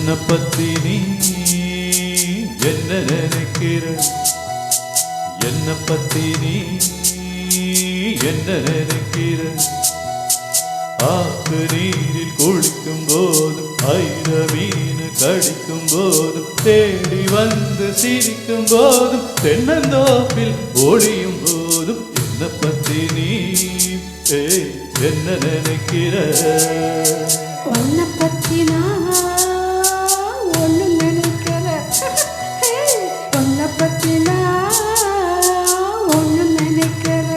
என்ன பத்தி நீ என்ன நினைக்கிற? என்ன பத்தி நீ என்ன நினைக்கிற? ஆத்து நீரில் குளிக்கும் போதும் ஐர மீன் கடிக்கும் போதும் தேடி வந்து சிரிக்கும் போதும் தென்னந்தோப்பில் ஒளியும் போதும் என்ன பத்தி நீ என்ன நினைக்கிற? உன்னை பத்தி நான் ஒன்னும் நினைக்கல. உன்னை பத்தி நான் ஒன்னும் நினைக்கல.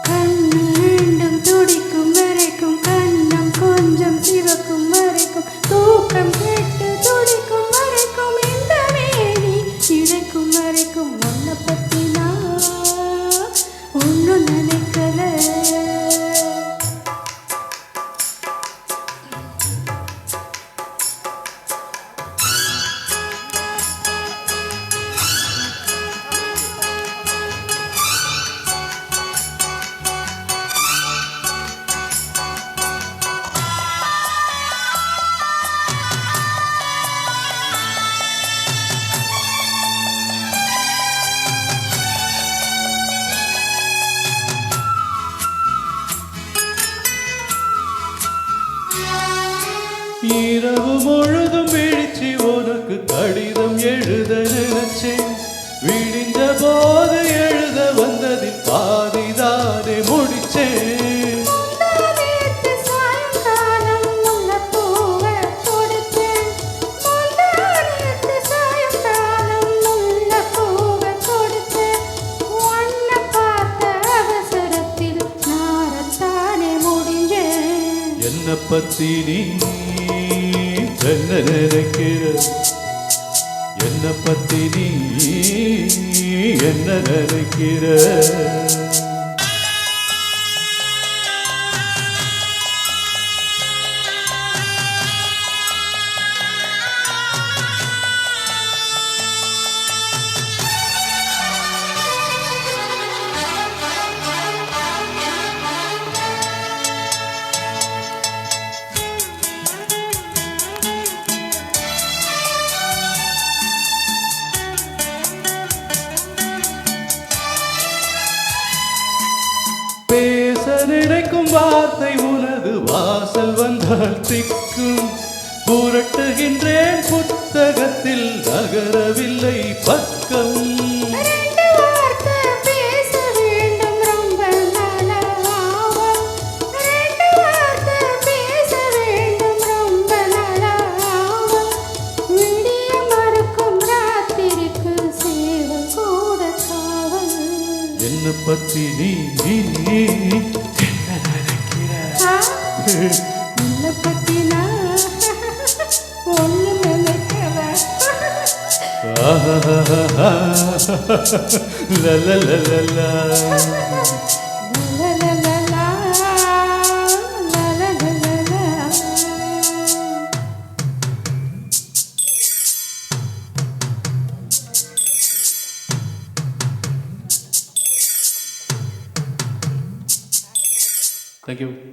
கண்ணு ரெண்டும் துடிக்கும் வரைக்கும், கண்ணம் கொஞ்சம் சிவக்கும் வரைக்கும், தூக்கம் கேட்டு துடிக்கும் வரைக்கும், இந்த மேனி இழைக்கும் வரைக்கும் உன்னை பத்தி நான் ஒன்னும் நினைக்கல. இரவு முழுதும் விழிச்சு உனக்கு கடிதம் எழுத நினைச்சேன். விடிஞ்ச போது எழுத வந்ததில் பாதிதானே முடிச்சேன். என்ன பத்தி நீ என்ன நினைக்கிற? என்ன பத்தி நீ என்ன நினைக்கிற? பேச நினைக்கும் வார்த்தை உனது வாசல் வந்தால் திக்கும். புரட்டுகின்றேன் புத்தகத்தில் நகரவில்லை பக்கம். என்ன பத்தி நீ என்ன நினைக்கிற? உன்னை பத்தி நான் ஒன்னும் நினைக்கல. லலலலலா. Thank you.